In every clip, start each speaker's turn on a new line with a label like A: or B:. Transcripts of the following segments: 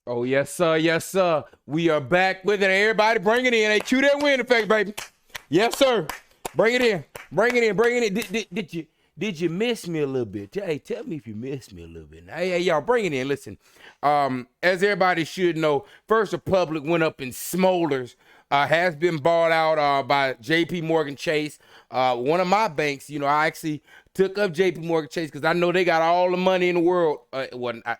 A: Oh, yes, sir. Yes, sir. We are back with it. Everybody bring it in. Hey, cue that wind effect, baby. Yes, sir. Bring it in. Bring it in. Bring it in. Did you miss me a little bit? Hey, tell me if you missed me a little bit. Hey, y'all, bring it in. Listen, as everybody should know, First Republic went up in smolders. Has been bought out by J.P. Morgan Chase. One of my banks, I actually took up J.P. Morgan Chase because I know they got all the money in the world. Let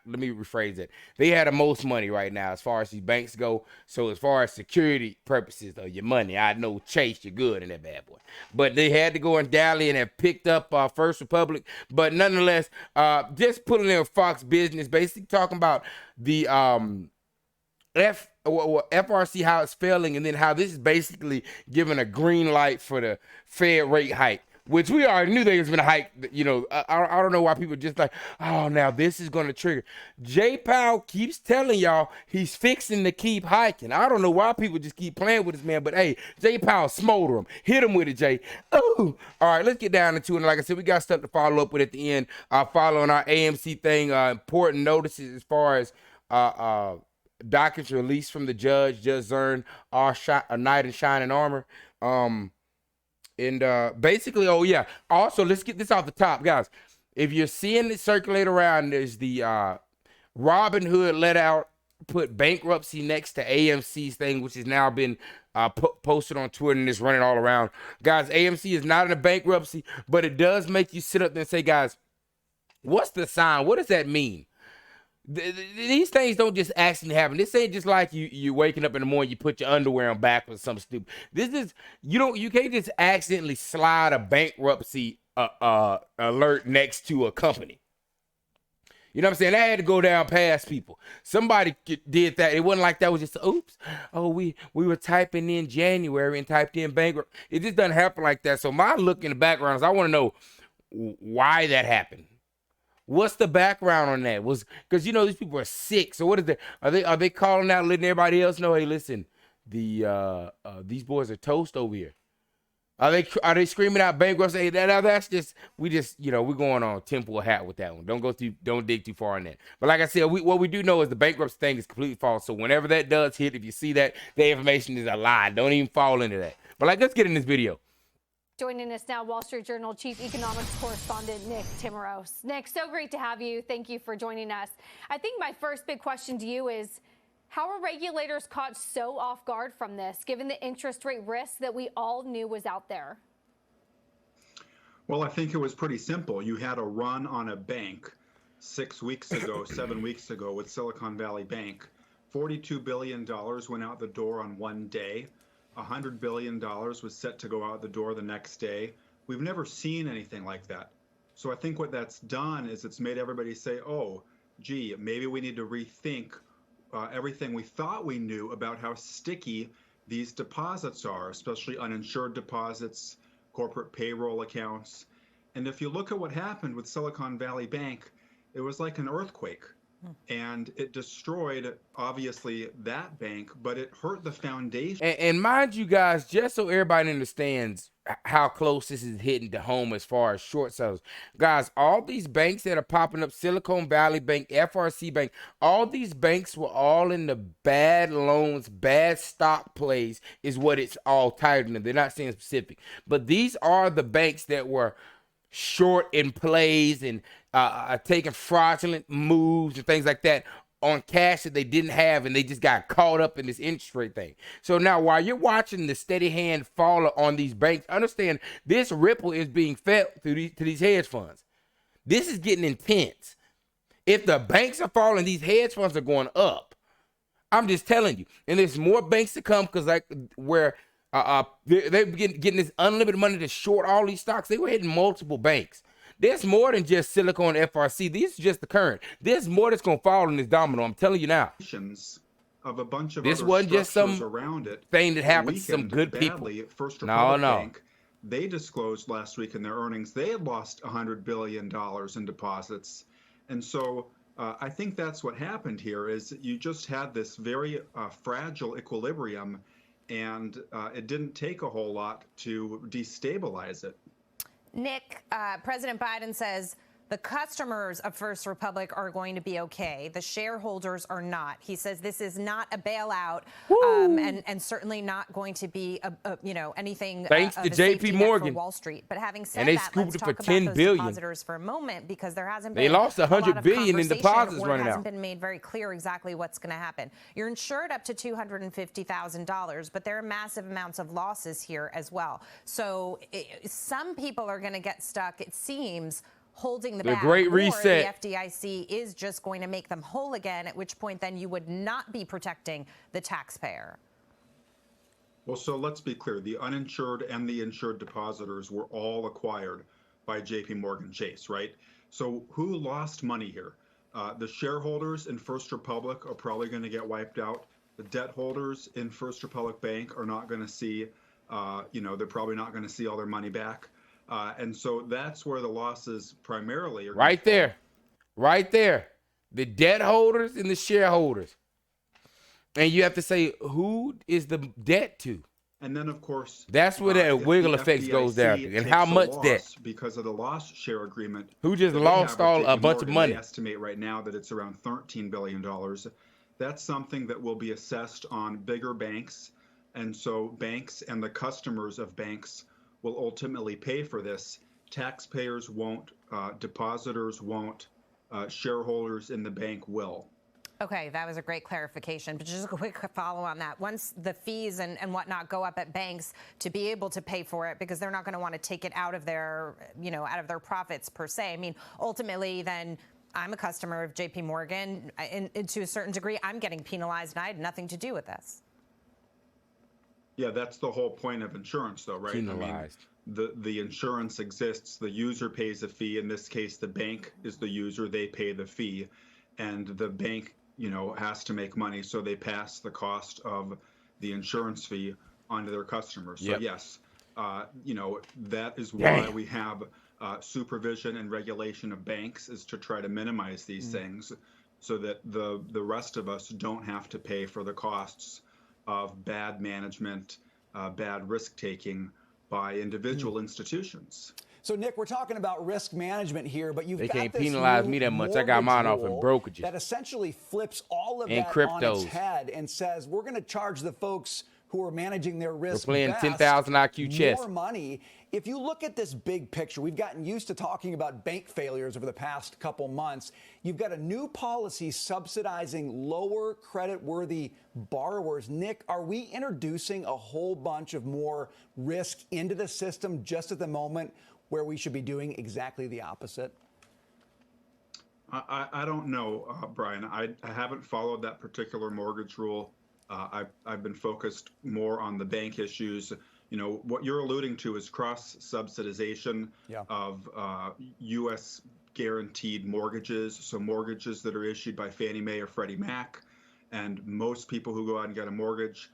A: me rephrase it. They had the most money right now as far as these banks go. So as far as security purposes of your money, I know Chase, you're good in that bad boy. But they had to go and dally and have picked up First Republic. But nonetheless, just putting in Fox Business, basically talking about the FRC, how it's failing, and then how this is basically giving a green light for the Fed rate hike, which we already knew there was going to hike. I don't know why people just like, oh, now this is going to trigger. Jay Powell keeps telling y'all he's fixing to keep hiking. I don't know why people just keep playing with this man, but hey, Jay Powell, smolder him. Hit him with it, Jay. Ooh. All right, let's get down into it. And like I said, we got stuff to follow up with at the end. Following our AMC thing, important notices as far as dockets released from the Judge Zurn, our knight in shining armor. Basically, oh yeah. Also, let's get this off the top, guys. If you're seeing it circulate around, there's the Robinhood let out, put bankruptcy next to AMC's thing, which has now been posted on Twitter and is running all around. Guys, AMC is not in a bankruptcy, but it does make you sit up there and say, guys, what's the sign? What does that mean? These things don't just accidentally happen. This ain't just like you waking up in the morning, you put your underwear on backwards or something stupid. This is you can't just accidentally slide a bankruptcy alert next to a company. You know what I'm saying? That had to go down past people. Somebody did that. It wasn't like that was just oops. Oh, we were typing in January and typed in bankrupt. It just doesn't happen like that. So my look in the background is I want to know why that happened. What's the background on that? Because these people are sick. So what is that? Are they calling out, letting everybody else know? Hey, listen, these boys are toast over here. Are they screaming out bankruptcy? Hey, that's just we're going on tinfoil hat with that one. Don't dig too far on that. But like I said, what we do know is the bankruptcy thing is completely false. So whenever that does hit, if you see that, the information is a lie. Don't even fall into that. But let's get in this video.
B: Joining us now, Wall Street Journal Chief Economics Correspondent Nick Timiraos. Nick, so great to have you. Thank you for joining us. I think my first big question to you is, how are regulators caught so off guard from this, given the interest rate risk that we all knew was out there?
C: Well, I think it was pretty simple. You had a run on a bank 6 weeks ago, 7 weeks ago with Silicon Valley Bank. $42 billion went out the door on one day. $100 billion was set to go out the door the next day. We've never seen anything like that. So I think what that's done is it's made everybody say, oh, gee, maybe we need to rethink everything we thought we knew about how sticky these deposits are, especially uninsured deposits, corporate payroll accounts. And if you look at what happened with Silicon Valley Bank, it was like an earthquake. And it destroyed, obviously, that bank, but it hurt the foundation.
A: And mind you guys, just so everybody understands how close this is hitting to home as far as short sellers. Guys, all these banks that are popping up, Silicon Valley Bank, FRC Bank, all these banks were all in the bad loans, bad stock plays is what it's all titled in. They're not saying specific. But these are the banks that were short in plays and taking fraudulent moves and things like that on cash that they didn't have, and they just got caught up in this interest rate thing. So now while you're watching the steady hand fall on these banks, understand this ripple is being felt to these hedge funds. This is getting intense. If the banks are falling, these hedge funds are going up. I'm just telling you. And there's more banks to come because they're getting this unlimited money to short all these stocks. They were hitting multiple banks. There's more than just Silicon FRC. These are just the current. There's more that's going to fall in this domino. I'm telling you now.
C: Of a bunch of
A: this
C: other
A: wasn't just some
C: around it
A: thing that happened to some good people.
C: First Republic
A: No.
C: Bank, they disclosed last week in their earnings they had lost $100 billion in deposits. And so I think that's what happened here is you just had this very fragile equilibrium, and it didn't take a whole lot to destabilize it.
D: Nick, President Biden says The customers of First Republic are going to be okay. The shareholders are not. He says this is not a bailout, and certainly not going to be anything.
A: Thanks to J.P. Morgan
D: for Wall Street. But having said
A: and they
D: that,
A: scooped
D: let's
A: it
D: talk
A: for
D: about
A: $10
D: those
A: billion.
D: depositors for a moment, because there hasn't
A: They
D: been
A: lost
D: a lot
A: $100
D: of
A: billion in
D: conversation,
A: deposits
D: or
A: running
D: it hasn't
A: out.
D: been made very clear exactly what's going to happen. You're insured up to $250,000, but there are massive amounts of losses here as well. So some people are going to get stuck, it seems, holding the bag,
A: Great Reset.
D: or the FDIC is just going to make them whole again, at which point then you would not be protecting the taxpayer.
C: Well, so let's be clear. The uninsured and the insured depositors were all acquired by J.P. Morgan Chase, right? So who lost money here? The shareholders in First Republic are probably going to get wiped out. The debt holders in First Republic Bank are not going to see, they're probably not going to see all their money back. And so that's where the losses primarily are.
A: Right there. The debt holders and the shareholders. And you have to say, who is the debt to?
C: And then, of course,
A: that's where that wiggle effect goes down to. And how much debt?
C: Because of the loss share agreement.
A: Who just lost a bunch of money?
C: They estimate right now that it's around $13 billion. That's something that will be assessed on bigger banks. And so banks and the customers of banks will ultimately pay for this. Taxpayers won't, depositors won't, shareholders in the bank will.
D: Okay, that was a great clarification. But just a quick follow on that. Once the fees and whatnot go up at banks to be able to pay for it, because they're not going to want to take it out of their, out of their profits per se. I mean, ultimately, then I'm a customer of J.P. Morgan, and to a certain degree, I'm getting penalized, and I had nothing to do with this.
C: Yeah, that's the whole point of insurance, though, right?
A: Penalized.
C: I mean, the insurance exists. The user pays a fee. In this case, the bank is the user. They pay the fee, and the bank, has to make money, so they pass the cost of the insurance fee onto their customers. So yes, that is why we have supervision and regulation of banks, is to try to minimize these things, so that the rest of us don't have to pay for the costs of bad management, bad risk taking by individual institutions.
E: So, Nick, we're talking about risk management here, but you've
A: They
E: got
A: can't
E: this
A: penalize
E: new
A: me that much. I got mine off in
E: mortgage
A: brokerages.
E: that essentially flips all of
A: And
E: that
A: cryptos.
E: on its head and says we're going to charge the folks who are managing their risk
A: We're playing
E: best
A: 10,000 IQ chess.
E: more money. If you look at this big picture, we've gotten used to talking about bank failures over the past couple months. You've got a new policy subsidizing lower credit-worthy borrowers. Nick, are we introducing a whole bunch of more risk into the system just at the moment where we should be doing exactly the opposite?
C: I don't know, Brian. I haven't followed that particular mortgage rule. I've been focused more on the bank issues. What you're alluding to is cross-subsidization of U.S. guaranteed mortgages, so mortgages that are issued by Fannie Mae or Freddie Mac. And most people who go out and get a mortgage,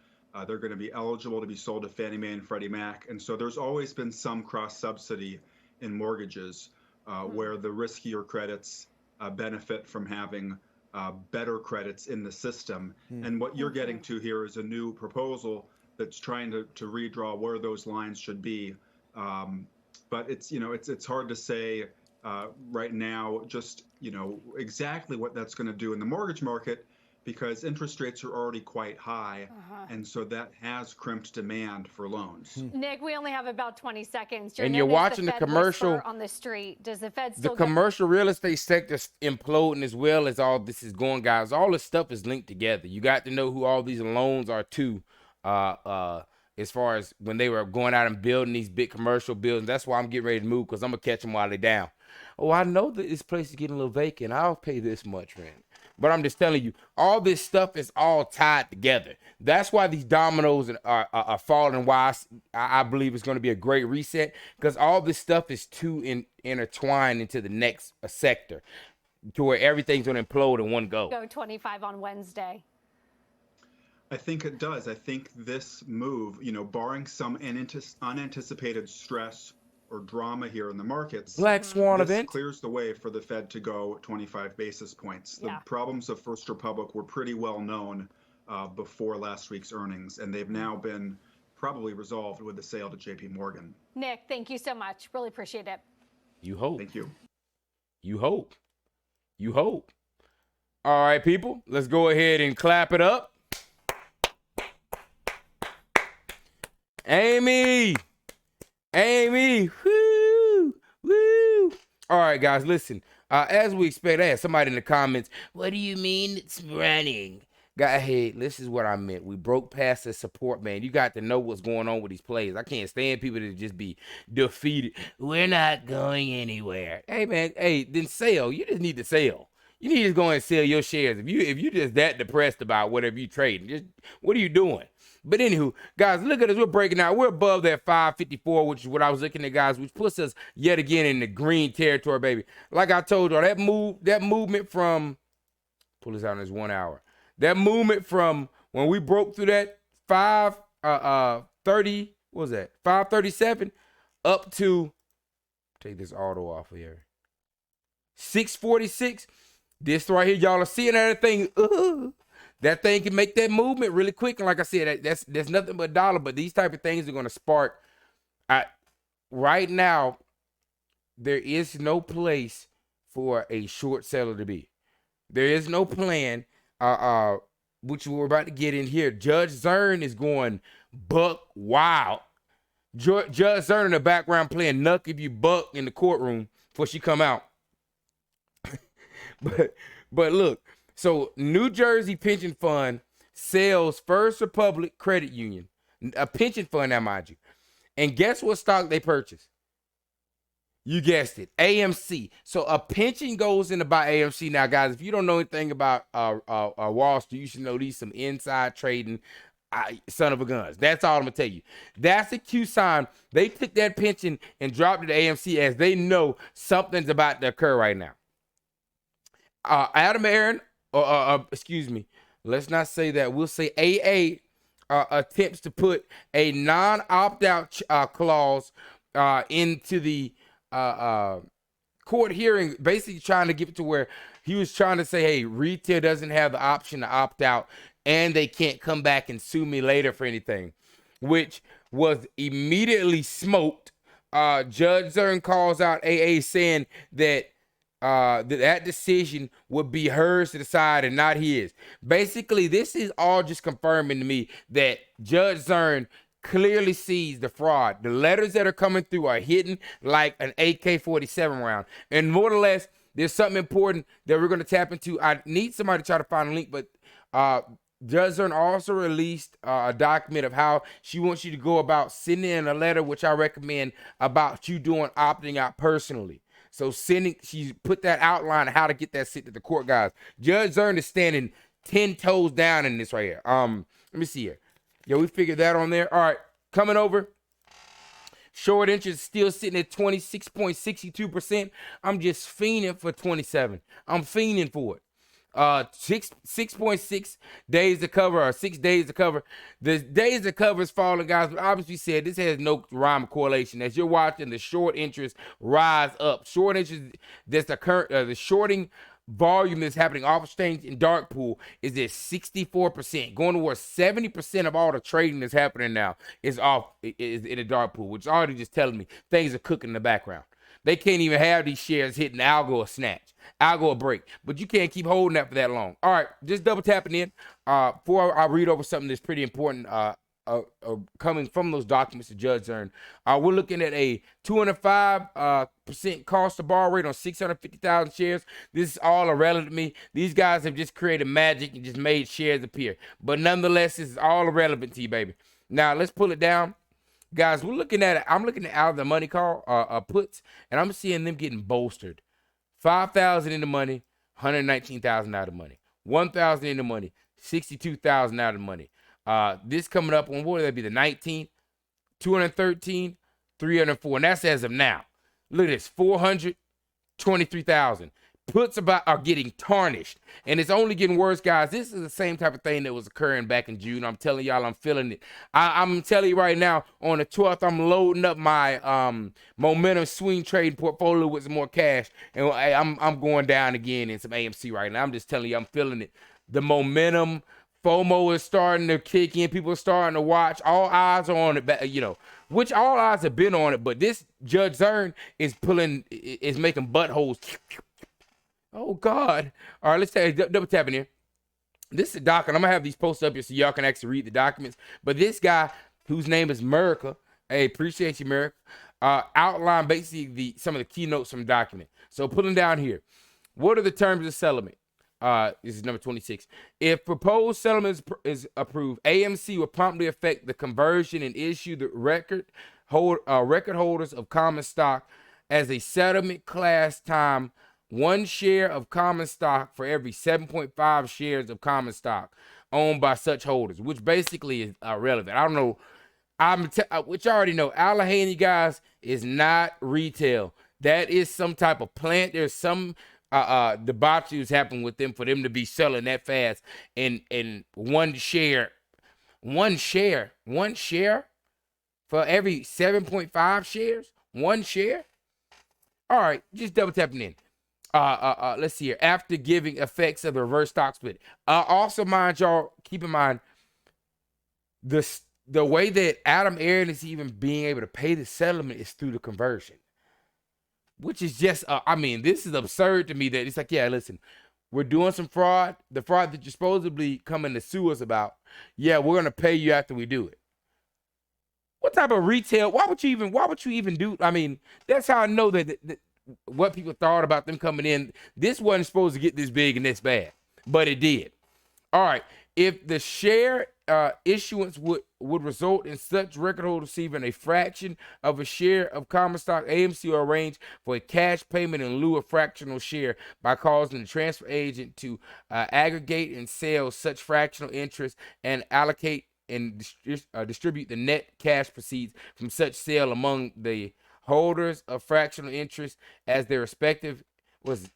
C: they're going to be eligible to be sold to Fannie Mae and Freddie Mac. And so there's always been some cross-subsidy in mortgages where the riskier credits benefit from having better credits in the system. And what you're getting to here is a new proposal that's trying to redraw where those lines should be. But it's hard to say right now just exactly what that's going to do in the mortgage market, because interest rates are already quite high, and so that has crimped demand for loans.
B: Nick, we only have about 20 seconds.
A: And you're watching the
B: Fed
A: commercial
B: whisper on the street. Does the Fed still
A: the commercial real estate sector imploding as well as all this is going, guys. All this stuff is linked together. You got to know who all these loans are to, as far as when they were going out and building these big commercial buildings. That's why I'm getting ready to move, because I'm going to catch them while they're down. Oh, I know that this place is getting a little vacant. I'll pay this much rent. But I'm just telling you, all this stuff is all tied together. That's why these dominoes are falling. Why I believe it's going to be a great reset, because all this stuff is too intertwined into the next sector, to where everything's going to implode in one go.
B: Go 25 on Wednesday.
C: I think it does. I think this move, barring some unanticipated stress or drama here in the markets,
A: Black Swan event
C: clears the way for the Fed to go 25 basis points. The problems of First Republic were pretty well known before last week's earnings, and they've now been probably resolved with the sale to J.P. Morgan.
B: Nick, thank you so much. Really appreciate it.
A: You hope.
C: Thank you.
A: You hope. You hope. All right, people, let's go ahead and clap it up. Amy, woo, woo. All right, guys, listen. As we expect, I had somebody in the comments, what do you mean it's running? Guy, hey, this is what I meant. We broke past the support, man. You got to know what's going on with these players. I can't stand people to just be defeated. We're not going anywhere. Hey, man, then sell. You just need to sell. You need to go and sell your shares. If you just that depressed about whatever you trading, just what are you doing? But anywho, guys, look at us. We're breaking out. We're above that 554, which is what I was looking at, guys, which puts us yet again in the green territory, baby. Like I told y'all, that movement from, pull this out in this 1 hour. That movement from when we broke through that 537 up to, take this auto off of here, 646. This right here, y'all are seeing that thing. That thing can make that movement really quick. And like I said, that's nothing but dollar. But these type of things are going to spark. Right now, there is no place for a short seller to be. There is no plan, which we're about to get in here. Judge Zurn is going buck wild. Judge Zurn in the background playing Nuck If You Buck in the courtroom before she come out. But look. So New Jersey Pension Fund sells First Republic Credit Union, a pension fund now, mind you. And guess what stock they purchased? You guessed it, AMC. So a pension goes in to buy AMC. Now, guys, if you don't know anything about Wall Street, you should know these some inside trading son of a guns. That's all I'm going to tell you. That's a Q sign. They took that pension and dropped it to AMC as they know something's about to occur right now. Adam Aaron, excuse me, let's not say that. We'll say AA attempts to put a non-opt-out clause into the court hearing, basically trying to get it to where he was trying to say, hey, retail doesn't have the option to opt out and they can't come back and sue me later for anything, which was immediately smoked. Judge Zurn calls out AA saying that that decision would be hers to decide and not his. Basically, this is all just confirming to me that Judge Zurn clearly sees the fraud. The letters that are coming through are hidden like an AK-47 round. And more or less, there's something important that we're going to tap into. I need somebody to try to find a link, but Judge Zurn also released a document of how she wants you to go about sending in a letter, which I recommend, about you doing opting out personally. So she put that outline of how to get that sent to the court, guys. Judge Zurn is standing 10 toes down in this right here. Let me see here. Yeah, we figured that on there. All right, coming over. Short interest still sitting at 26.62%. I'm just fiending for 27. I'm fiending for it. 6.6 days to cover, or 6 days to cover. The days to cover is falling, guys, but obviously said this has no rhyme or correlation. As you're watching the short interest rise up, short interest, that's the current, the shorting volume that's happening off exchange in dark pool is at 64%, going towards 70% of all the trading that's happening now is in a dark pool, which is already just telling me things are cooking in the background. They can't even have these shares hitting algo or snatch. Algo a break, but you can't keep holding that for that long. All right, just double tapping in before I read over something that's pretty important coming from those documents to Judge Zurn. We're looking at a 205% cost to borrow rate on 650,000 shares. This is all irrelevant to me. These guys have just created magic and just made shares appear. But nonetheless, this is all irrelevant to you, baby. Now, let's pull it down. Guys, I'm looking at out of the money call puts, and I'm seeing them getting bolstered. 5,000 in the money, 119,000 out of money. 1,000 in the money, 62,000 out of money. This coming up on, what would that be, the 19th? 213, 304, and that's as of now. Look at this, 423,000. Puts are getting tarnished, and it's only getting worse, guys. This is the same type of thing that was occurring back in June. I'm telling y'all, I'm feeling it. I'm telling you right now, on the 12th, I'm loading up my momentum swing trading portfolio with some more cash, and I'm going down again in some AMC right now. I'm just telling you, I'm feeling it. The momentum, FOMO is starting to kick in. People are starting to watch. All eyes are on it, which all eyes have been on it, but this Judge Zurn is making buttholes Oh, God. All right, let's double tap in here. This is a document. I'm going to have these posts up here so y'all can actually read the documents. But this guy, whose name is America, hey, appreciate you, America, outlined basically some of the keynotes from the document. So putting down here, what are the terms of settlement? This is number 26. If proposed settlement is approved, AMC will promptly affect the conversion and issue the record holders of common stock as a settlement class time 1 share of common stock for every 7.5 shares of common stock owned by such holders, which basically is irrelevant. I don't know. Which you already know, Allegheny, guys, is not retail. That is some type of plant. There's some debauchery that's happened with them for them to be selling that fast in 1 share. 1 share for every 7.5 shares. 1 share. All right, just double tapping in. Let's see here. After giving effects of the reverse stock split. Also, mind y'all, keep in mind the way that Adam Aaron is even being able to pay the settlement is through the conversion, which is just, I mean, this is absurd to me that it's like, yeah, listen, we're doing some fraud. The fraud that you're supposedly coming to sue us about. Yeah, we're going to pay you after we do it. What type of retail? Why would you even do? I mean, that's how I know that what people thought about them coming in. This wasn't supposed to get this big and this bad, but it did. All right. If the share issuance would result in such record holder receiving a fraction of a share of common stock, AMC will arrange for a cash payment in lieu of fractional share by causing the transfer agent to aggregate and sell such fractional interest and allocate and distribute the net cash proceeds from such sale among the holders of fractional interest as their respective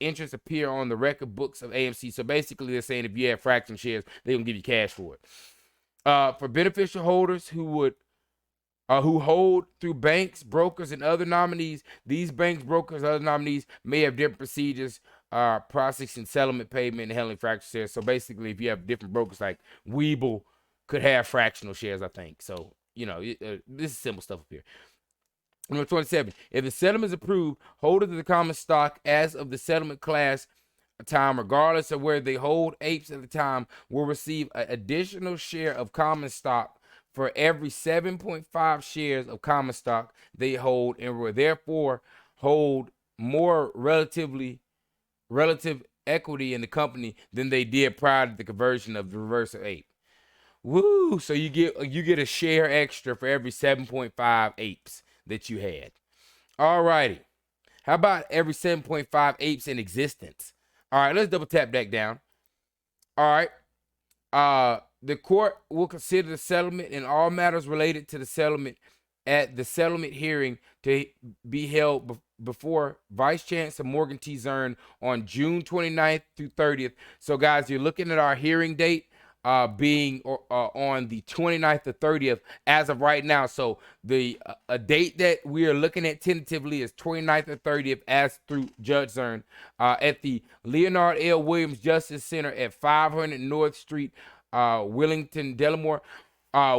A: interests appear on the record books of AMC. So basically, they're saying if you have fractional shares, they're gonna give you cash for it. For beneficial holders who hold through banks, brokers, and other nominees, these banks, brokers, and other nominees may have different procedures, processing settlement, payment, and handling fractional shares. So basically, if you have different brokers, like Webull could have fractional shares, I think. So this is simple stuff up here. Number 27, if the settlement is approved, holders of the common stock as of the settlement class time, regardless of where they hold apes at the time, will receive an additional share of common stock for every 7.5 shares of common stock they hold, and will therefore hold more relative equity in the company than they did prior to the conversion of the reverse of ape. Woo! So you get a share extra for every 7.5 apes that you had. All righty. How about every 7.5 apes in existence? All right, let's double tap that down. All right. The court will consider the settlement and all matters related to the settlement at the settlement hearing to be held before Vice Chancellor Morgan T. Zurn on June 29th through 30th. So, guys, you're looking at our hearing date being on the 29th to 30th as of right now. So the a date that we are looking at tentatively is 29th or 30th as through Judge Zurn at the Leonard L. Williams Justice Center at 500 North Street, Willington, Delaware,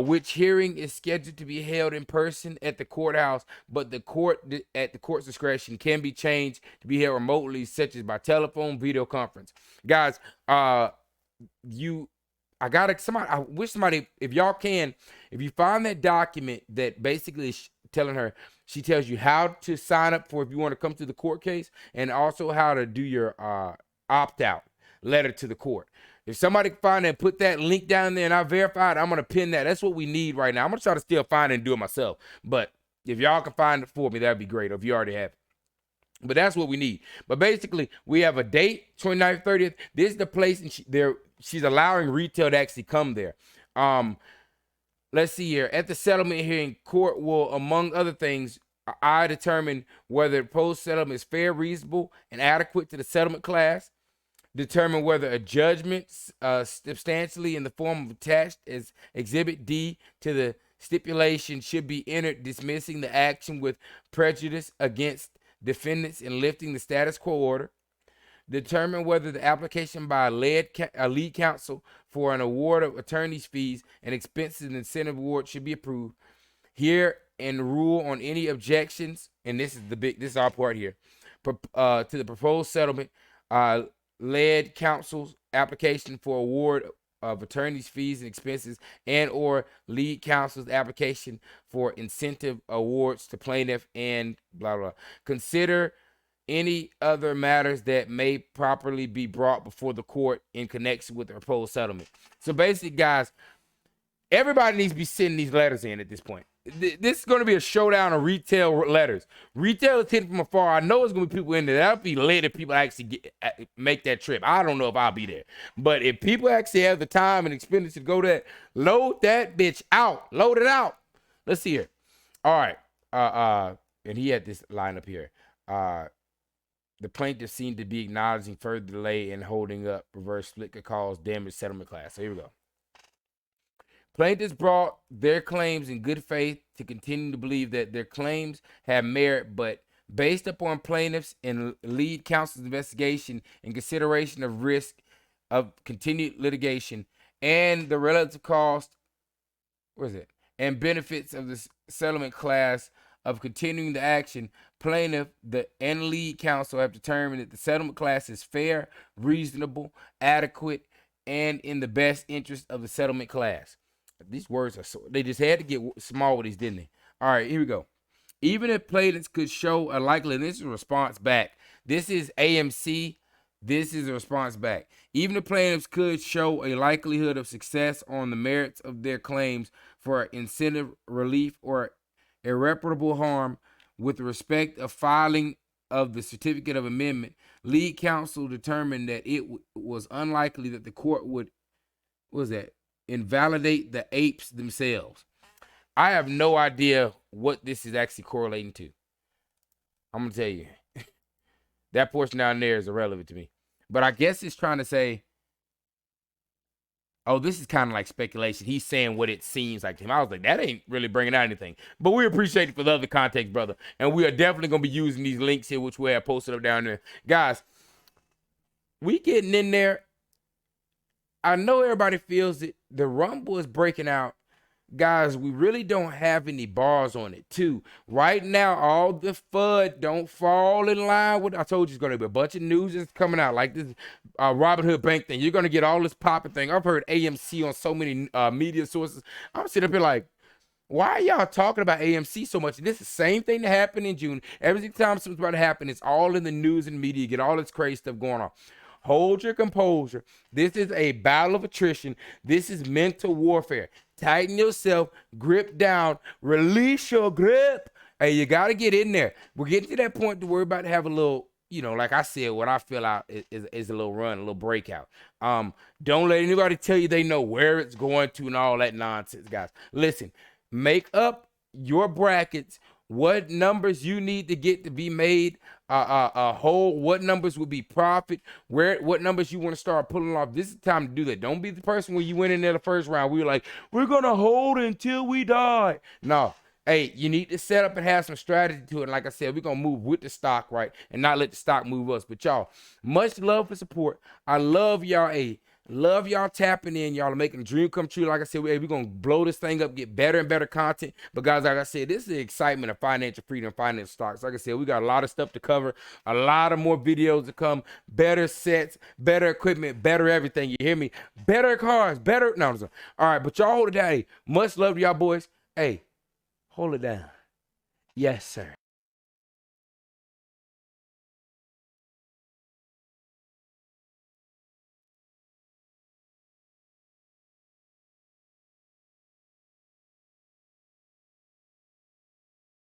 A: which hearing is scheduled to be held in person at the courthouse, but the court at the court's discretion can be changed to be held remotely, such as by telephone, video conference. Guys, I wish somebody, if y'all can, if you find that document that basically is telling her, she tells you how to sign up for if you want to come to the court case, and also how to do your opt-out letter to the court. If somebody can find it and put that link down there and I verify it, I'm going to pin that. That's what we need right now. I'm going to try to still find it and do it myself. But if y'all can find it for me, that'd be great. Or if you already have it. But that's what we need. But basically, we have a date, 29th, 30th. This is the place, and she's allowing retail to actually come there. Let's see here. At the settlement hearing, court will, among other things, I determine whether the proposed settlement is fair, reasonable, and adequate to the settlement class. Determine whether a judgment substantially in the form of attached as Exhibit D to the stipulation should be entered, dismissing the action with prejudice against defendants and lifting the status quo order. Determine whether the application by a lead counsel for an award of attorney's fees and expenses and incentive award should be approved. Hear and rule on any objections, and this is our part here, to the proposed settlement led counsel's application for award of attorney's fees and expenses, and or lead counsel's application for incentive awards to plaintiff, and blah blah. Consider any other matters that may properly be brought before the court in connection with the proposed settlement. So basically, guys, everybody needs to be sending these letters in at this point. This is going to be a showdown of retail letters. Retail is hitting from afar. I know it's going to be people in there. That'll be lit if people actually make that trip. I don't know if I'll be there. But if people actually have the time and expenditure to go there, load that bitch out. Load it out. Let's see here. All right. And he had this line up here. The plaintiff seemed to be acknowledging further delay in holding up reverse split could cause damage settlement class. So here we go. Plaintiffs brought their claims in good faith to continue to believe that their claims have merit, but based upon plaintiffs' and lead counsel's investigation and consideration of risk of continued litigation and the relative cost, and benefits of the settlement class of continuing the action, plaintiff and lead counsel have determined that the settlement class is fair, reasonable, adequate, and in the best interest of the settlement class. These words are so, they just had to get small with these, didn't they? All right, here we go. Even if plaintiffs could show a likelihood, this is a response back. This is AMC. This is a response back. Even if plaintiffs could show a likelihood of success on the merits of their claims for incentive relief or irreparable harm with respect of filing of the certificate of amendment, lead counsel determined that it was unlikely that the court would, invalidate the apes themselves. I have no idea what this is actually correlating to. I'm going to tell you. That portion down there is irrelevant to me. But I guess it's trying to say, oh, this is kind of like speculation. He's saying what it seems like to him. I was like, that ain't really bringing out anything. But we appreciate it for the other context, brother. And we are definitely going to be using these links here, which we have posted up down there. Guys, we getting in there. I know everybody feels it. The rumble is breaking out. Guys, we really don't have any bars on it, too. Right now, all the FUD don't fall in line with, I told you it's going to be a bunch of news that's coming out, like this Robinhood bank thing. You're going to get all this popping thing. I've heard AMC on so many media sources. I'm sitting up here like, why are y'all talking about AMC so much? This is the same thing that happened in June. Every time something's about to happen, it's all in the news and media. You get all this crazy stuff going on. Hold your composure. This is a battle of attrition. This is mental warfare. Tighten yourself, grip down, release your grip. Hey, you got to get in there. We're getting to that point to where we're about to have a little, like I said, what I feel out is a little run, a little breakout. Don't let anybody tell you they know where it's going to and all that nonsense, guys. Listen, make up your brackets, what numbers you need to get to be made whole, what numbers would be profit, what numbers you want to start pulling off. This is the time to do that. Don't be the person when you went in there the first round. We were like, we're going to hold until we die. No. Hey, you need to set up and have some strategy to it. And like I said, we're going to move with the stock, right? And not let the stock move us. But y'all, much love for support. I love y'all. Hey, love y'all tapping in. Y'all are making a dream come true. Like I said, we're going to blow this thing up, get better and better content. But guys, like I said, this is the excitement of financial freedom, financial stocks. Like I said, we got a lot of stuff to cover, a lot of more videos to come, better sets, better equipment, better everything. You hear me? Better cars, better. No, all right, but y'all hold it down. Hey, much love to y'all boys. Hey, hold it down. Yes, sir.